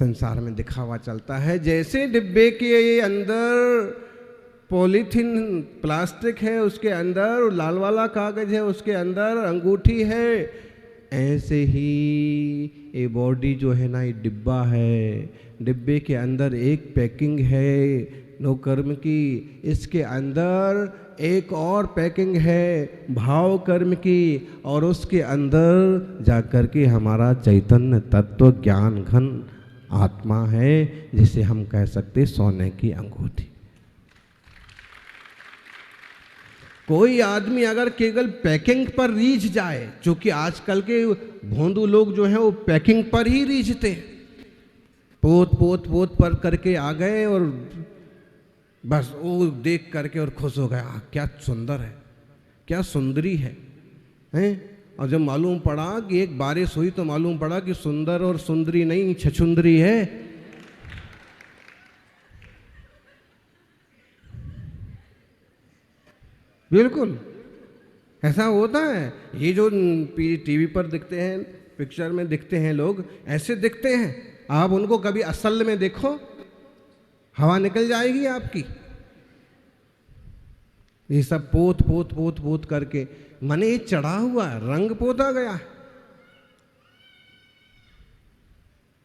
संसार में दिखावा चलता है। जैसे डिब्बे के अंदर पॉलीथीन प्लास्टिक है, उसके अंदर लाल वाला कागज है, उसके अंदर अंगूठी है, ऐसे ही ये बॉडी जो है ना, ये डिब्बा है। डिब्बे के अंदर एक पैकिंग है नो कर्म की, इसके अंदर एक और पैकिंग है भाव कर्म की, और उसके अंदर जाकर के हमारा चैतन्य तत्व ज्ञान घन आत्मा है, जिसे हम कह सकते सोने की अंगूठी। कोई आदमी अगर केवल पैकिंग पर रीझ जाए, क्योंकि आजकल के भोंदू लोग जो हैं वो पैकिंग पर ही रीझते हैं, पोत पोत पोत पर करके आ गए और बस वो देख करके और खुश हो गया, क्या सुंदर है, क्या सुंदरी है, हैं? और जब मालूम पड़ा कि एक बारिश हुई तो मालूम पड़ा कि सुंदर और सुंदरी नहीं, छछुंदरी है। बिल्कुल ऐसा होता है। ये जो टीवी पर दिखते हैं, पिक्चर में दिखते हैं लोग, ऐसे दिखते हैं। आप उनको कभी असल में देखो, हवा निकल जाएगी आपकी। ये सब पोत पोत पोत पोत करके मने ये चढ़ा हुआ है, रंग पोता गया है।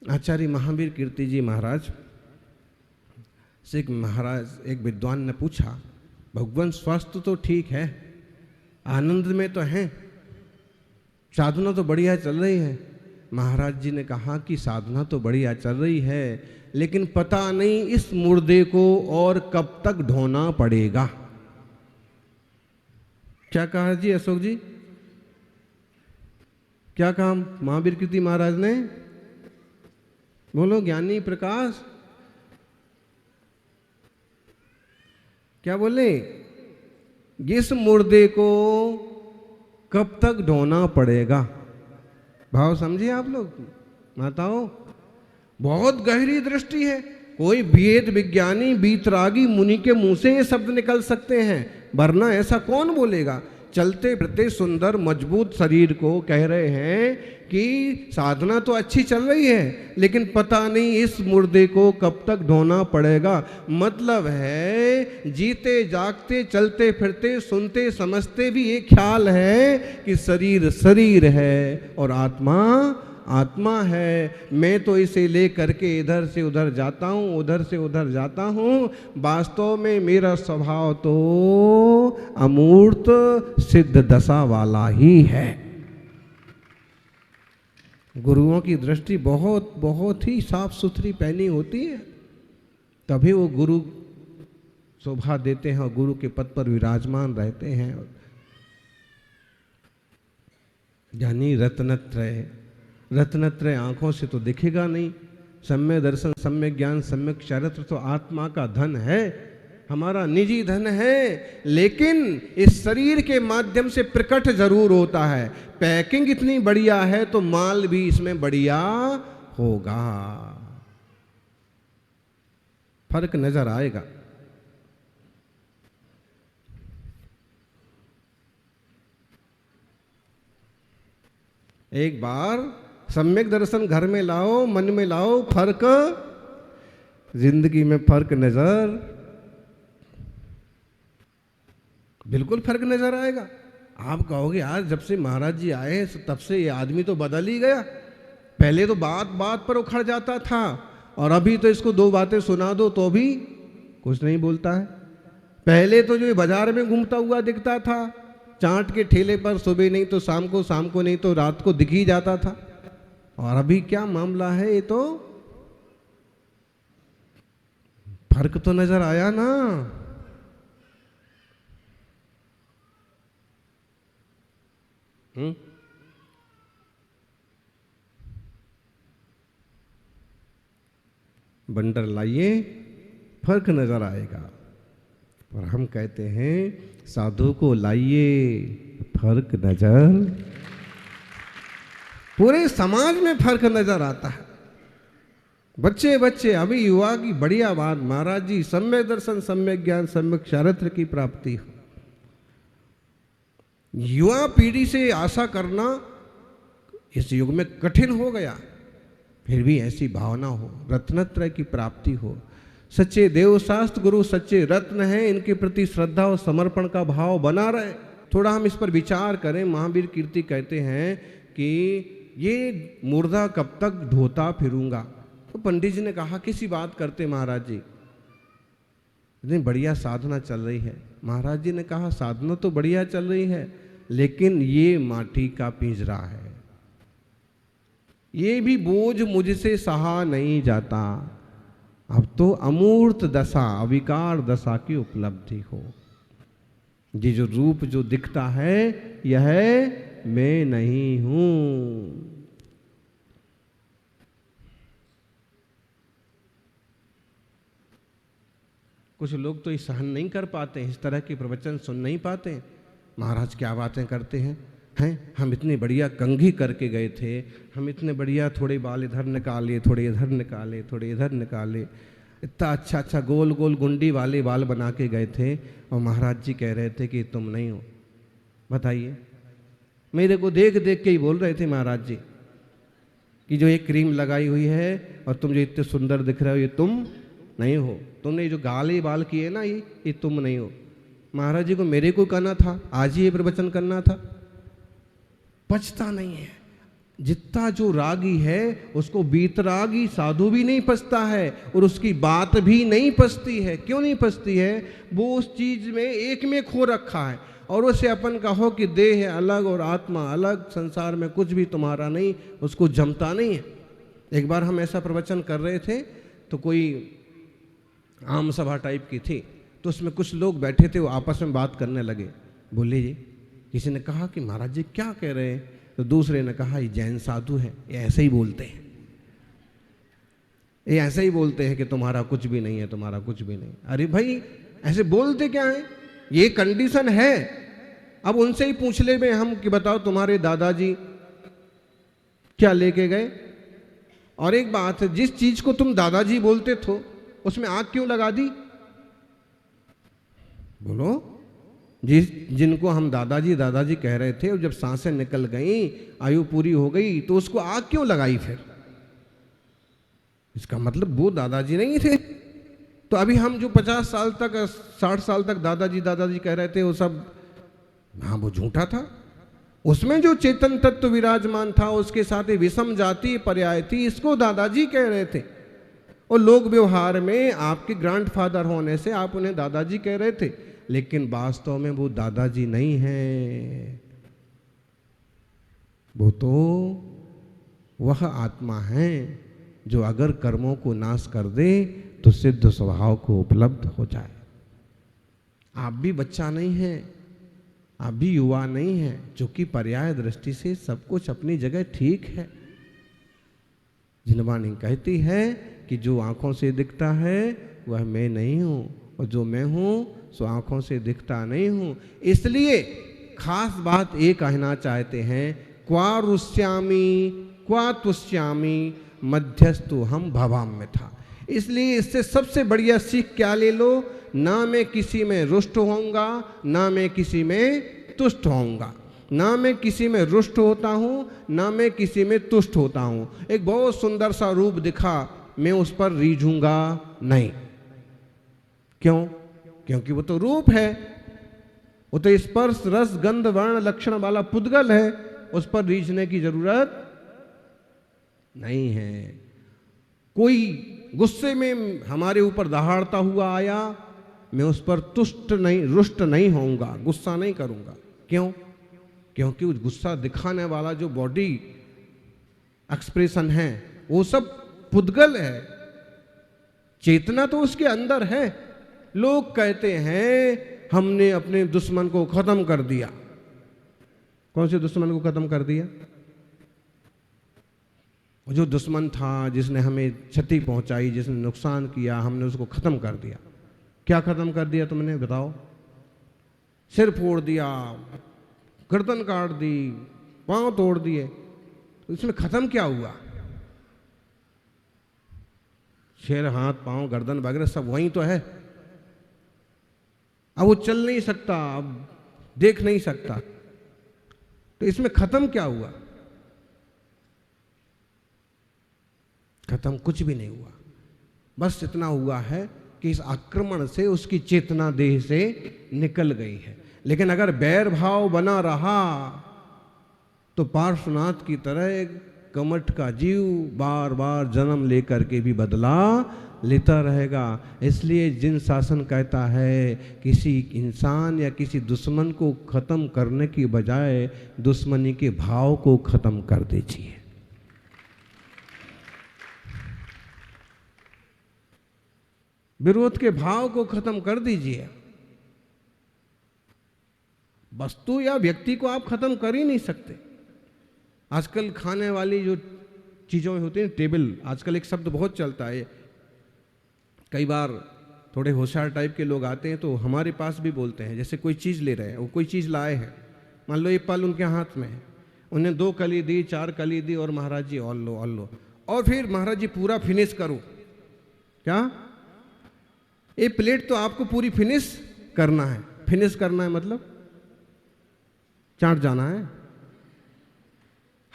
आचार्य महावीर कीर्ति जी महाराज से एक विद्वान ने पूछा, भगवान स्वास्थ्य तो ठीक है, आनंद में तो हैं, साधना तो बढ़िया चल रही है। महाराज जी ने कहा कि साधना तो बढ़िया चल रही है, लेकिन पता नहीं इस मुर्दे को और कब तक ढोना पड़ेगा। क्या कहा जी अशोक जी, क्या कहा महावीर कीर्ति महाराज ने? बोलो ज्ञानी प्रकाश, क्या बोले? इस मुर्दे को कब तक ढोना पड़ेगा। भाव समझिए आप लोग माताओं, बहुत गहरी दृष्टि है। कोई वेद विज्ञानी बीतरागी मुनि के मुंह से ये शब्द निकल सकते हैं, वरना ऐसा कौन बोलेगा। चलते फिरते सुंदर मजबूत शरीर को कह रहे हैं कि साधना तो अच्छी चल रही है, लेकिन पता नहीं इस मुर्दे को कब तक ढोना पड़ेगा। मतलब है जीते जागते चलते फिरते सुनते समझते भी ये ख्याल है कि शरीर शरीर है और आत्मा आत्मा है। मैं तो इसे ले करके इधर से उधर जाता हूँ, उधर से उधर जाता हूँ। वास्तव में मेरा स्वभाव तो अमूर्त सिद्ध दशा वाला ही है। गुरुओं की दृष्टि बहुत बहुत ही साफ सुथरी पहनी होती है, तभी वो गुरु शोभा देते हैं और गुरु के पद पर विराजमान रहते हैं। यानी रत्नत्रय, रत्नत्रय आंखों से तो दिखेगा नहीं। सम्यक दर्शन, सम्यक ज्ञान, सम्यक चरित्र तो आत्मा का धन है, हमारा निजी धन है, लेकिन इस शरीर के माध्यम से प्रकट जरूर होता है। पैकिंग इतनी बढ़िया है तो माल भी इसमें बढ़िया होगा, फर्क नजर आएगा। एक बार सम्यक दर्शन घर में लाओ, मन में लाओ, फर्क जिंदगी में फर्क नजर, बिल्कुल फर्क नजर आएगा। आप कहोगे यार जब से महाराज जी आए हैं तब से ये आदमी तो बदल ही गया। पहले तो बात बात पर उखड़ जाता था, और अभी तो इसको दो बातें सुना दो तो भी कुछ नहीं बोलता है। पहले तो जो बाजार में घूमता हुआ दिखता था, चाट के ठेले पर सुबह नहीं तो शाम को नहीं तो रात को दिख ही जाता था। और अभी क्या मामला है, ये तो फर्क तो नजर आया ना। बंडर लाइए, फर्क नजर आएगा। और हम कहते हैं साधु को लाइए, फर्क नजर, पूरे समाज में फर्क नजर आता है। बच्चे बच्चे अभी युवा की बढ़िया बात, महाराज जी सम्यक दर्शन, सम्यक ज्ञान, सम्यक चारित्र की प्राप्ति हो। युवा पीढ़ी से आशा करना इस युग में कठिन हो गया। फिर भी ऐसी भावना हो, रत्नत्रय की प्राप्ति हो। सच्चे देव शास्त्र गुरु सच्चे रत्न हैं, इनके प्रति श्रद्धा और समर्पण का भाव बना रहे। थोड़ा हम इस पर विचार करें। महावीर कीर्ति कहते हैं कि ये मुर्दा कब तक ढोता फिरूंगा। तो पंडित जी ने कहा किसी बात करते महाराज जी, इतनी बढ़िया साधना चल रही है। महाराज जी ने कहा साधना तो बढ़िया चल रही है, लेकिन ये माटी का पिंजरा है, ये भी बोझ मुझसे सहा नहीं जाता। अब तो अमूर्त दशा, अविकार दशा की उपलब्धि हो। ये जो रूप जो दिखता है यह मैं नहीं हूं। कुछ लोग तो ये सहन नहीं कर पाते, इस तरह के प्रवचन सुन नहीं पाते। महाराज क्या बातें करते हैं, हम इतनी बढ़िया कंघी करके गए थे, हम इतने बढ़िया थोड़े बाल इधर निकाले, थोड़े इधर निकाले, थोड़े इधर निकाले, इतना अच्छा अच्छा गोल गोल गुंडी वाले बाल बना के गए थे, और महाराज जी कह रहे थे कि तुम नहीं हो। बताइए, मेरे को देख देख के ही बोल रहे थे महाराज जी कि जो ये क्रीम लगाई हुई है और तुम जो इतने सुंदर दिख रहे हो, ये तुम नहीं हो। तुमने जो गाले बाल किए ना, ये तुम नहीं हो। महाराज जी को मेरे को करना था, आज ही ये प्रवचन करना था, पचता नहीं है। जितना जो रागी है उसको बीतरागी साधु भी नहीं पचता है, और उसकी बात भी नहीं पचती है। क्यों नहीं पचती है? वो उस चीज में एक में खो रखा है, और उसे अपन कहो कि देह है अलग और आत्मा अलग, संसार में कुछ भी तुम्हारा नहीं, उसको जमता नहीं है। एक बार हम ऐसा प्रवचन कर रहे थे, तो कोई आम सभा टाइप की थी, तो उसमें कुछ लोग बैठे थे, वो आपस में बात करने लगे। बोले जी, किसी ने कहा कि महाराज जी क्या कह रहे हैं, तो दूसरे ने कहा ये जैन साधु है, ये ऐसे ही बोलते हैं, ये ऐसे ही बोलते हैं कि तुम्हारा कुछ भी नहीं है, तुम्हारा कुछ भी नहीं। अरे भाई, ऐसे बोलते क्या है? ये कंडीशन है। अब उनसे ही पूछ ले में हम कि बताओ तुम्हारे दादाजी क्या लेके गए। और एक बात है, जिस चीज को तुम दादाजी बोलते थे उसमें आग क्यों लगा दी? बोलो। जिनको हम दादाजी दादाजी कह रहे थे, और जब सांसें निकल गई, आयु पूरी हो गई, तो उसको आग क्यों लगाई फिर? इसका मतलब वो दादाजी नहीं थे। तो अभी हम जो 50 साल तक 60 साल तक दादाजी दादाजी कह रहे थे, वो सब हाँ वो झूठा था। उसमें जो चेतन तत्व विराजमान था, उसके साथ ही विषम जाति पर्याय थी, इसको दादाजी कह रहे थे। और लोक व्यवहार में आपके ग्रैंडफादर होने से आप उन्हें दादाजी कह रहे थे, लेकिन वास्तव में वो दादाजी नहीं है। वो तो वह आत्मा है जो अगर कर्मों को नाश कर दे तो सिद्ध स्वभाव को उपलब्ध हो जाए। आप भी बच्चा नहीं है, आप भी युवा नहीं है, जो कि पर्याय दृष्टि से सब कुछ अपनी जगह ठीक है। जिनवाणी कहती है कि जो आंखों से दिखता है वह मैं नहीं हूं, और जो मैं हूं सो आंखों से दिखता नहीं हूं। इसलिए खास बात ये कहना चाहते हैं, क्वा रुष्यामी क्वा तुष्यामी मध्यस्थु हम भवाम्य था। इसलिए इससे सबसे बढ़िया सीख क्या ले लो, ना मैं किसी में रुष्ट होऊंगा, ना मैं किसी में तुष्ट होऊंगा। ना मैं किसी में रुष्ट होता हूं, ना मैं किसी में तुष्ट होता हूं। एक बहुत सुंदर सा रूप दिखा, मैं उस पर रीझूंगा नहीं। क्यों? क्योंकि वो तो रूप है, वो तो स्पर्श रस गंध वर्ण लक्षण वाला पुद्गल है, उस पर रीझने की जरूरत नहीं है। कोई गुस्से में हमारे ऊपर दहाड़ता हुआ आया, मैं उस पर तुष्ट नहीं रुष्ट नहीं होऊंगा, गुस्सा नहीं करूंगा। क्यों? क्योंकि उस गुस्सा दिखाने वाला जो बॉडी एक्सप्रेशन है वो सब पुद्गल है, चेतना तो उसके अंदर है। लोग कहते हैं हमने अपने दुश्मन को खत्म कर दिया। कौन से दुश्मन को खत्म कर दिया? जो दुश्मन था, जिसने हमें क्षति पहुंचाई, जिसने नुकसान किया, हमने उसको खत्म कर दिया। क्या खत्म कर दिया तुमने? बताओ। सिर फोड़ दिया, गर्दन काट दी, पांव तोड़ दिए, तो इसमें खत्म क्या हुआ? सिर हाथ पांव गर्दन वगैरह सब वहीं तो है। अब वो चल नहीं सकता, अब देख नहीं सकता, तो इसमें खत्म क्या हुआ? खत्म कुछ भी नहीं हुआ। बस इतना हुआ है कि इस आक्रमण से उसकी चेतना देह से निकल गई है। लेकिन अगर बैर भाव बना रहा तो पार्श्वनाथ की तरह एक कमठ का जीव बार बार जन्म लेकर के भी बदला लेता रहेगा। इसलिए जिन शासन कहता है किसी इंसान या किसी दुश्मन को खत्म करने की बजाय दुश्मनी के भाव को खत्म कर दीजिए। विरोध के भाव को खत्म कर दीजिए। वस्तु या व्यक्ति को आप खत्म कर ही नहीं सकते। आजकल खाने वाली जो चीज़ों में होती है, टेबल, आजकल एक शब्द बहुत चलता है। कई बार थोड़े होशियार टाइप के लोग आते हैं तो हमारे पास भी बोलते हैं, जैसे कोई चीज़ ले रहे हैं, वो कोई चीज़ लाए हैं, मान लो ये पल उनके हाथ में है, उन्हें 2 कली दी, 4 कली दी और महाराज जी और लो, और फिर महाराज जी पूरा फिनिश करो। क्या? ये प्लेट तो आपको पूरी फिनिश करना है। फिनिश करना है मतलब चाट जाना है।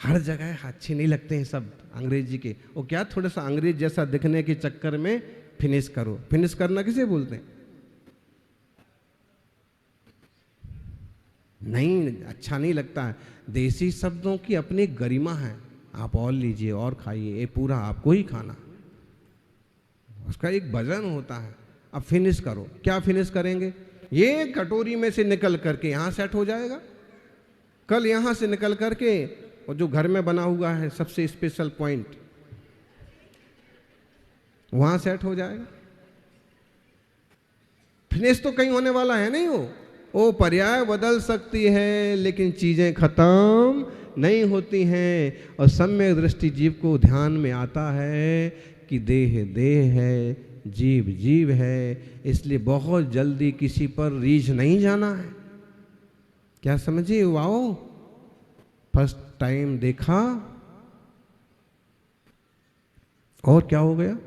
हर जगह अच्छे नहीं लगते हैं सब अंग्रेजी के, वो क्या थोड़ा सा अंग्रेज जैसा दिखने के चक्कर में फिनिश करो। फिनिश करना किसे बोलते हैं? नहीं, अच्छा नहीं लगता है। देसी शब्दों की अपनी गरिमा है। आप और लीजिए और खाइए, ये पूरा आपको ही खाना, उसका एक वजन होता है। अब फिनिश करो, क्या फिनिश करेंगे? ये कटोरी में से निकल करके यहां सेट हो जाएगा, कल यहां से निकल करके और जो घर में बना हुआ है सबसे स्पेशल पॉइंट वहां सेट हो जाएगा। फिनिश तो कहीं होने वाला है नहीं। वो पर्याय बदल सकती है लेकिन चीजें खत्म नहीं होती हैं। और सम्यक दृष्टि जीव को ध्यान में आता है कि देह देह है, जीव जीव है, इसलिए बहुत जल्दी किसी पर रीझ नहीं जाना है। क्या समझिए? वाओ, फर्स्ट टाइम देखा और क्या हो गया?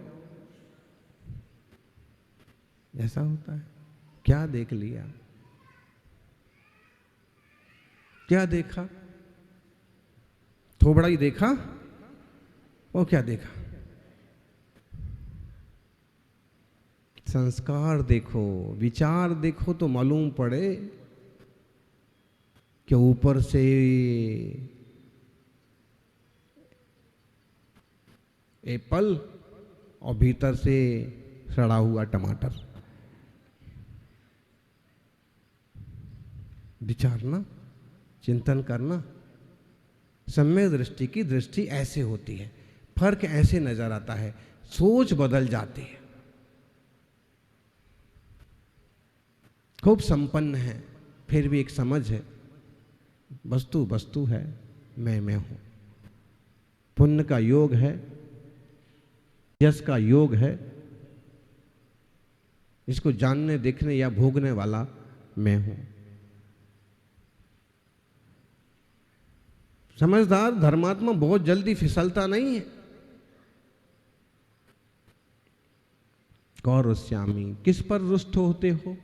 ऐसा होता है। क्या देख लिया? क्या देखा? थोबड़ा ही देखा और क्या देखा? संस्कार देखो, विचार देखो तो मालूम पड़े कि ऊपर से एप्पल और भीतर से सड़ा हुआ टमाटर। विचारना, चिंतन करना। सम्यक दृष्टि की दृष्टि ऐसे होती है, फर्क ऐसे नजर आता है, सोच बदल जाती है। खूब संपन्न है फिर भी एक समझ है, वस्तु वस्तु है, मैं हूं। पुण्य का योग है, यश का योग है, इसको जानने देखने या भोगने वाला मैं हूं। समझदार धर्मात्मा बहुत जल्दी फिसलता नहीं है। कौरस्यामी, किस पर रुष्ट होते हो,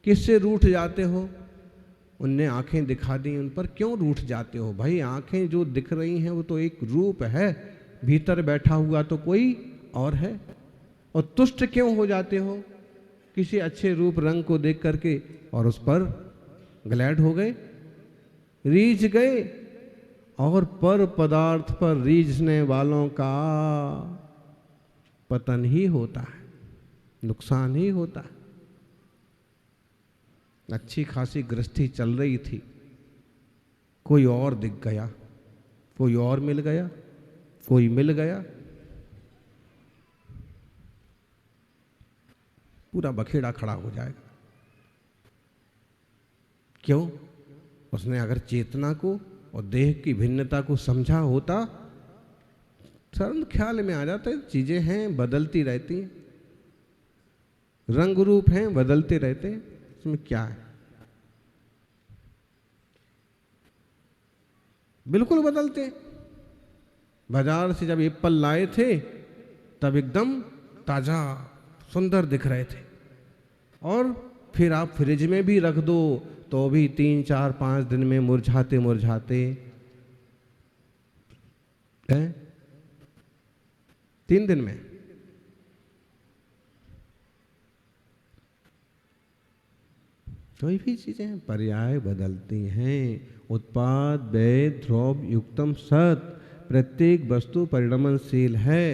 किससे रूठ जाते हो? उनने आंखें दिखा दी, उन पर क्यों रूठ जाते हो? भाई आंखें जो दिख रही हैं वो तो एक रूप है, भीतर बैठा हुआ तो कोई और है। और तुष्ट क्यों हो जाते हो किसी अच्छे रूप रंग को देख करके और उस पर ग्लैड हो गए, रीझ गए? और पर पदार्थ पर रीझने वालों का पतन ही होता है, नुकसान ही होता है। अच्छी खासी गृहस्थी चल रही थी, कोई और दिख गया, कोई और मिल गया, कोई मिल गया, पूरा बखेड़ा खड़ा हो जाएगा। क्यों? उसने अगर चेतना को और देह की भिन्नता को समझा होता, सरल ख्याल में आ जाता है चीजें हैं, बदलती रहती हैं, रंग रूप हैं, बदलते रहते हैं, इसमें क्या है? बिल्कुल बदलते हैं। बाजार से जब एप्पल लाए थे तब एकदम ताजा सुंदर दिख रहे थे, और फिर आप फ्रिज में भी रख दो तो भी 3, 4, 5 दिन में मुरझाते मुरझाते हैं। 3 दिन में। कोई भी चीजें पर्याय बदलती हैं। उत्पाद व्यय ध्रुव युक्तम सत, प्रत्येक वस्तु परिणमनशील है।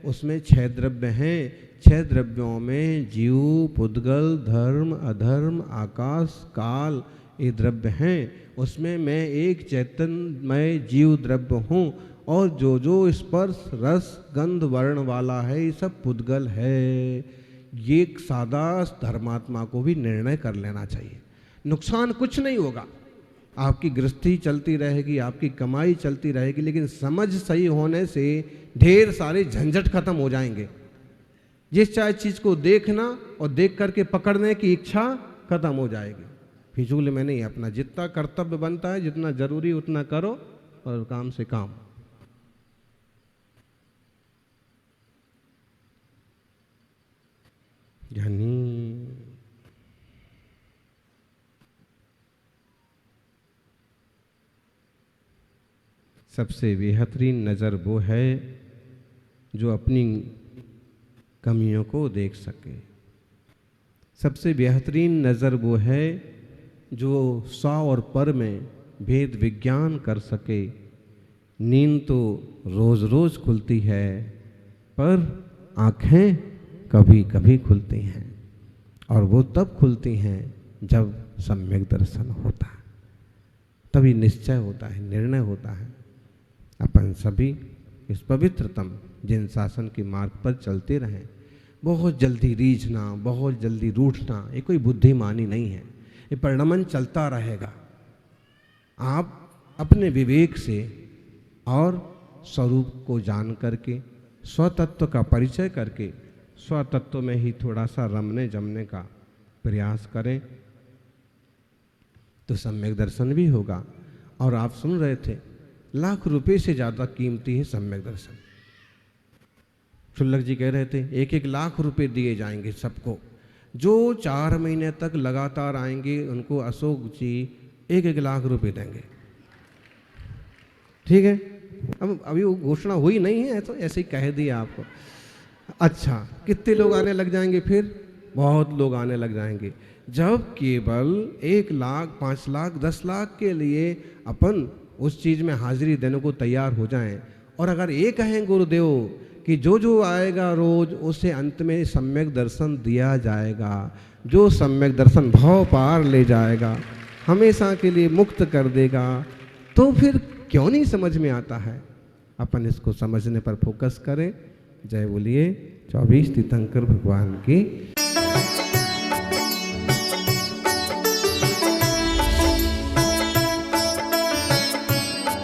उसमें 6 द्रव्य हैं। 6 द्रव्यों में जीव, पुद्गल, धर्म, अधर्म, आकाश, काल ये द्रव्य हैं। उसमें मैं एक चैतन्यमय जीव द्रव्य हूँ, और जो जो स्पर्श रस गंध वर्ण वाला है ये सब पुद्गल है। ये एक सादा धर्मात्मा को भी निर्णय कर लेना चाहिए। नुकसान कुछ नहीं होगा, आपकी गृहस्थी चलती रहेगी, आपकी कमाई चलती रहेगी, लेकिन समझ सही होने से ढेर सारे झंझट खत्म हो जाएंगे। जिस चाहे चीज को देखना और देख करके पकड़ने की इच्छा खत्म हो जाएगी। फिजूल में नहीं, अपना जितना कर्तव्य बनता है, जितना जरूरी उतना करो और काम से काम। यानी सबसे बेहतरीन नज़र वो है जो अपनी कमियों को देख सके। सबसे बेहतरीन नज़र वो है जो 100 और पर में भेद विज्ञान कर सके। नींद तो रोज़ रोज़ खुलती है, पर आँखें कभी कभी खुलती हैं, और वो तब खुलती हैं जब सम्यक दर्शन होता है, तभी निश्चय होता है, निर्णय होता है। अपन सभी इस पवित्रतम जिन शासन के मार्ग पर चलते रहें। बहुत जल्दी रीझना, बहुत जल्दी रूठना ये कोई बुद्धिमानी नहीं है। ये परिणमन चलता रहेगा। आप अपने विवेक से और स्वरूप को जान करके, स्वतत्व का परिचय करके, स्वतत्व में ही थोड़ा सा रमने जमने का प्रयास करें तो सम्यक दर्शन भी होगा। और आप सुन रहे थे, लाख रुपए से ज़्यादा कीमती है सम्यक दर्शन। शुल्लक जी कह रहे थे 1-1 लाख रुपए दिए जाएंगे सबको। जो 4 महीने तक लगातार आएंगे उनको अशोक जी 1-1 लाख रुपए देंगे। ठीक है, अब अभी वो घोषणा हुई नहीं है, तो ऐसे ही कह दिया आपको। अच्छा, कितने लोग आने लग जाएंगे फिर? बहुत लोग आने लग जाएंगे। जब केवल 1 लाख, 5 लाख, 10 लाख के लिए अपन उस चीज़ में हाजिरी देने को तैयार हो जाएं, और अगर ये कहें गुरुदेव कि जो जो आएगा रोज उसे अंत में सम्यक दर्शन दिया जाएगा, जो सम्यक दर्शन भव पार ले जाएगा, हमेशा के लिए मुक्त कर देगा, तो फिर क्यों नहीं समझ में आता है? अपन इसको समझने पर फोकस करें। जय बोलिए 24 तीर्थंकर भगवान की।